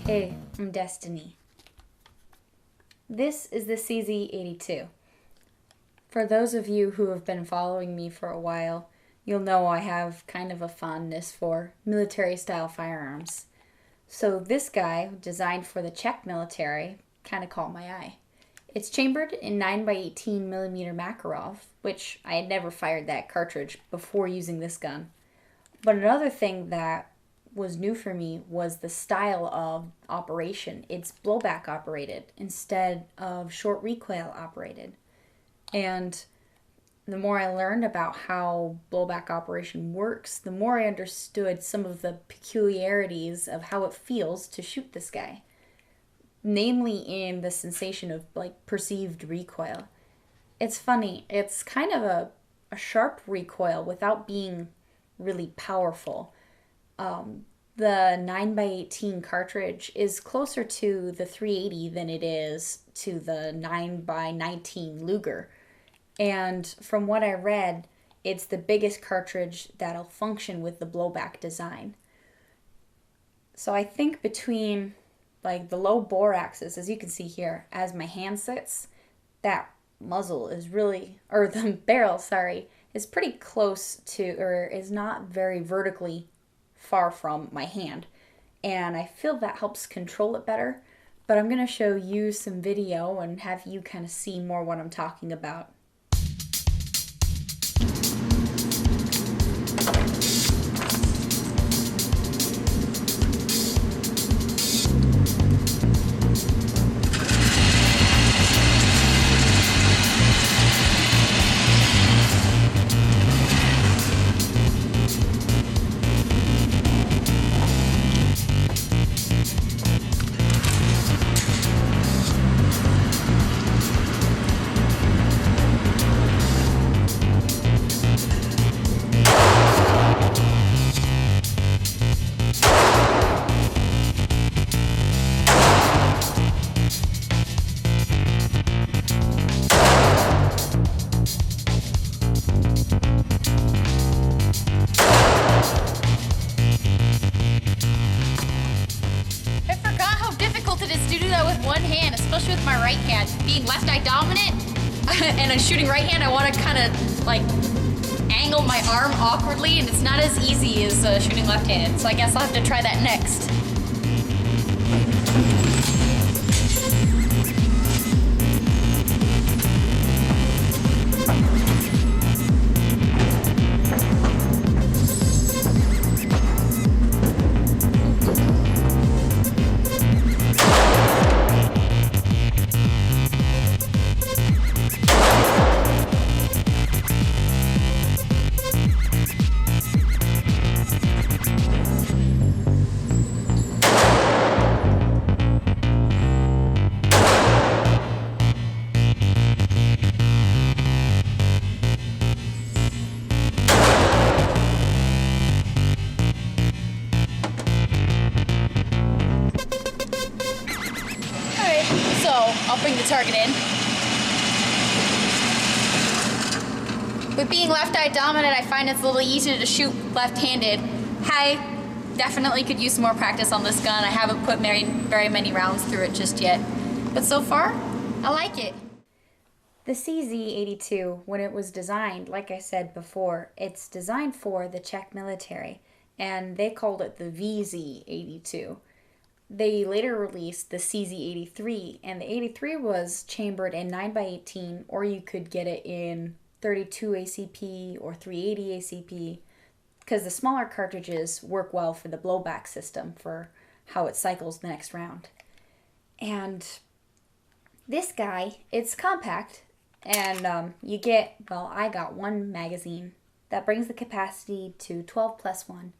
Hey, I'm Destiny. This is the CZ82. For those of you who have been following me for a while, you'll know I have kind of a fondness for military-style firearms. So this guy, designed for the Czech military, kind of caught my eye. It's chambered in 9x18mm Makarov, which I had never fired that cartridge before using this gun. But another thing that was new for me was the style of operation. It's blowback operated instead of short recoil operated. And the more I learned about how blowback operation works, the more I understood some of the peculiarities of how it feels to shoot this guy. Namely in the sensation of perceived recoil. It's funny, it's kind of a sharp recoil without being really powerful. The 9x18 cartridge is closer to the 380 than it is to the 9x19 Luger. And from what I read, it's the biggest cartridge that'll function with the blowback design. So I think between the low bore axis, as you can see here, as my hand sits, that muzzle is really, or the barrel, sorry, is pretty close to, or is not very vertically far from my hand. And I feel that helps control it better. But I'm going to show you some video and have you kind of see more what I'm talking about. One hand, especially with my right hand, being left eye dominant, and I'm shooting right hand, I want to kind of angle my arm awkwardly, and it's not as easy as shooting left hand, so I guess I'll have to try that next. I'll bring the target in. With being left eye dominant, I find it's a little easier to shoot left-handed. I definitely could use some more practice on this gun. I haven't put very many rounds through it just yet. But so far, I like it. The CZ82, when it was designed, like I said before, it's designed for the Czech military, and they called it the VZ82. They later released the CZ83, and the 83 was chambered in 9x18, or you could get it in 32 ACP or 380 ACP, because the smaller cartridges work well for the blowback system for how it cycles the next round. And this guy, it's compact, and you get, well, I got one magazine. That brings the capacity to 12 plus 1.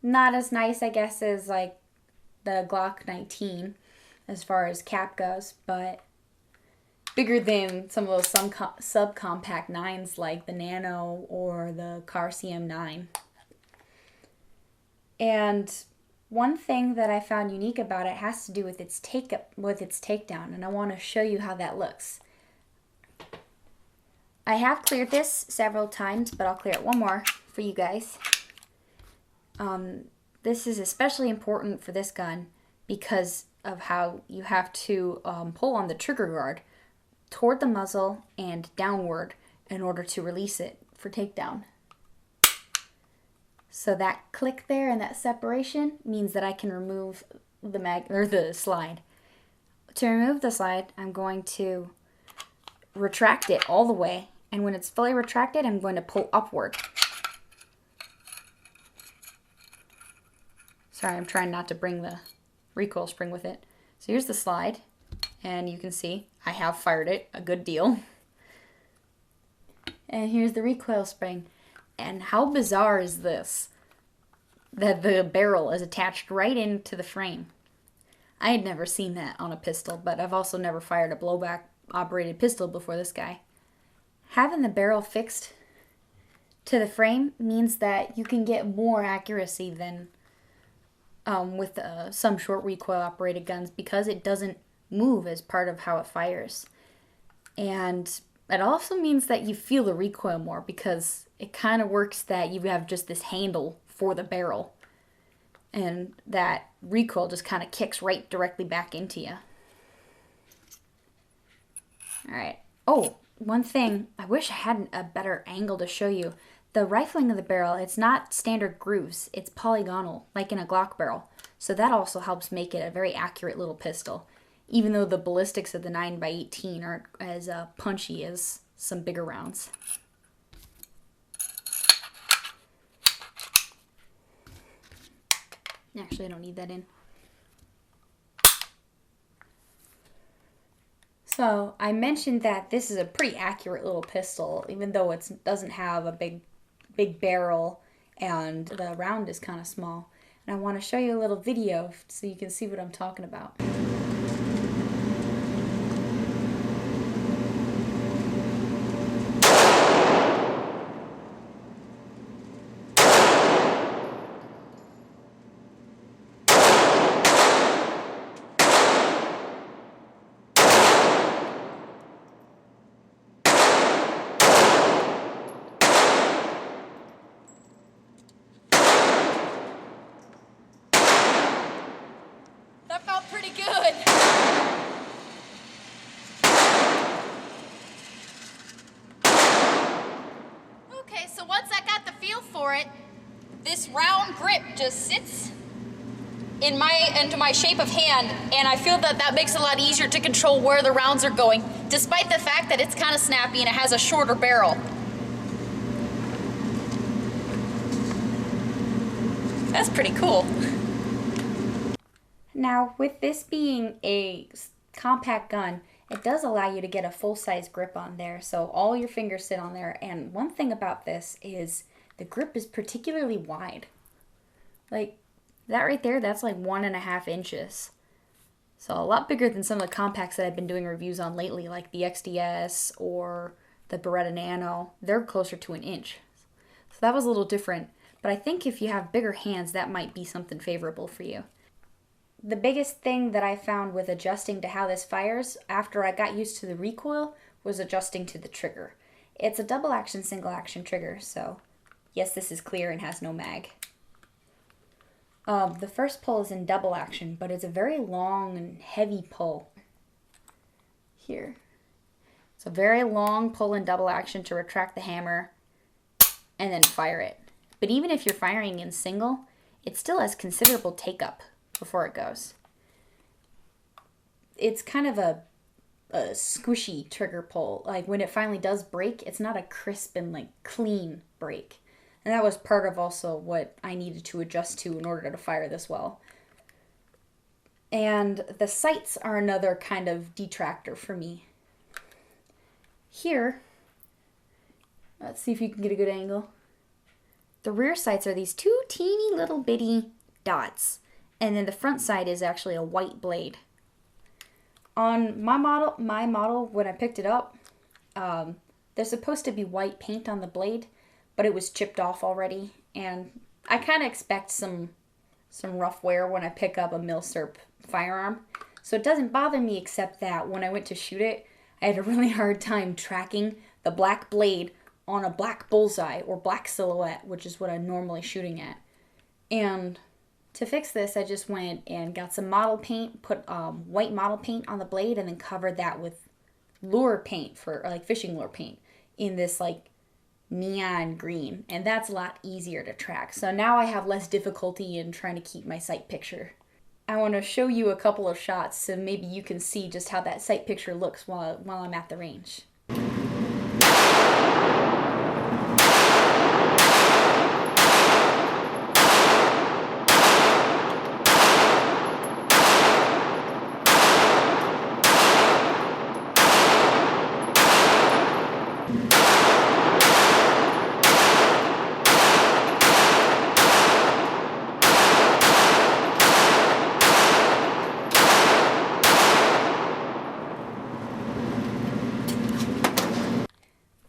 Not as nice, I guess, as the Glock 19 as far as cap goes, but bigger than some of those subcompact 9s like the Nano or the Car CM9. And one thing that I found unique about it has to do with its takedown, and I want to show you how that looks. I have cleared this several times, but I'll clear it one more for you guys. This is especially important for this gun because of how you have to pull on the trigger guard toward the muzzle and downward in order to release it for takedown. So that click there and that separation means that I can remove the slide. To remove the slide, I'm going to retract it all the way, and when it's fully retracted, I'm going to pull upward. Sorry, I'm trying not to bring the recoil spring with it. So here's the slide, and you can see I have fired it a good deal. And here's the recoil spring. And how bizarre is this? That the barrel is attached right into the frame. I had never seen that on a pistol, but I've also never fired a blowback operated pistol before this guy. Having the barrel fixed to the frame means that you can get more accuracy than with some short recoil operated guns because it doesn't move as part of how it fires. And it also means that you feel the recoil more because it kind of works that you have just this handle for the barrel. And that recoil just kind of kicks right directly back into you. Alright. Oh, one thing. I wish I had a better angle to show you. The rifling of the barrel, it's not standard grooves. It's polygonal, like in a Glock barrel. So that also helps make it a very accurate little pistol. Even though the ballistics of the 9x18 aren't as punchy as some bigger rounds. Actually, I don't need that in. So, I mentioned that this is a pretty accurate little pistol, even though it doesn't have a big barrel and the round is kind of small. And I want to show you a little video so you can see what I'm talking about. That felt pretty good. Okay, so once I got the feel for it, this round grip just sits into my shape of hand, and I feel that that makes it a lot easier to control where the rounds are going, despite the fact that it's kind of snappy and it has a shorter barrel. That's pretty cool. Now, with this being a compact gun, it does allow you to get a full-size grip on there, so all your fingers sit on there. And one thing about this is the grip is particularly wide. Like, that right there, that's like 1.5 inches. So a lot bigger than some of the compacts that I've been doing reviews on lately, like the XDS or the Beretta Nano. They're closer to 1 inch. So that was a little different. But I think if you have bigger hands, that might be something favorable for you. The biggest thing that I found with adjusting to how this fires after I got used to the recoil was adjusting to the trigger. It's a double action, single action trigger, so yes, this is clear and has no mag. The first pull is in double action, but it's a very long and heavy pull. Here. It's a very long pull in double action to retract the hammer and then fire it. But even if you're firing in single, it still has considerable take-up before it goes. It's kind of a squishy trigger pull. Like when it finally does break, it's not a crisp and like clean break. And that was part of also what I needed to adjust to in order to fire this well. And the sights are another kind of detractor for me. Here, let's see if you can get a good angle. The rear sights are these two teeny little bitty dots. And then the front side is actually a white blade. On my model, when I picked it up, there's supposed to be white paint on the blade, but it was chipped off already. And I kind of expect some rough wear when I pick up a Milsurp firearm. So it doesn't bother me, except that when I went to shoot it, I had a really hard time tracking the black blade on a black bullseye or black silhouette, which is what I'm normally shooting at. And To fix this, I just went and got some model paint, put white model paint on the blade, and then covered that with lure paint for like fishing lure paint in this like neon green, and that's a lot easier to track. So now I have less difficulty in trying to keep my sight picture. I want to show you a couple of shots so maybe you can see just how that sight picture looks while I'm at the range.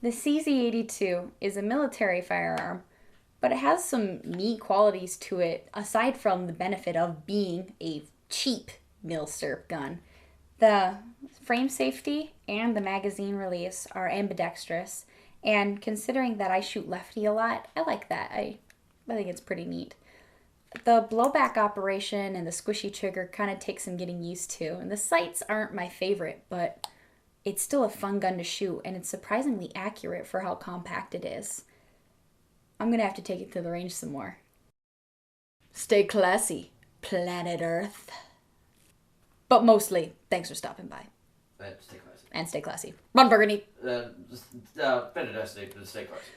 The CZ82 is a military firearm, but it has some neat qualities to it aside from the benefit of being a cheap milsurp gun. The frame safety and the magazine release are ambidextrous, and considering that I shoot lefty a lot, I like that. I think it's pretty neat. The blowback operation and the squishy trigger kind of takes some getting used to, and the sights aren't my favorite, but it's still a fun gun to shoot, and it's surprisingly accurate for how compact it is. I'm gonna have to take it to the range some more. Stay classy, planet Earth. But mostly, thanks for stopping by. Stay classy. And stay classy. Run, Burgundy! FateofDestinee, but stay classy.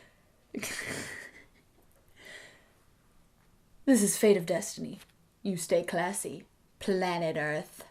This is Fate of Destiny. You stay classy, planet Earth.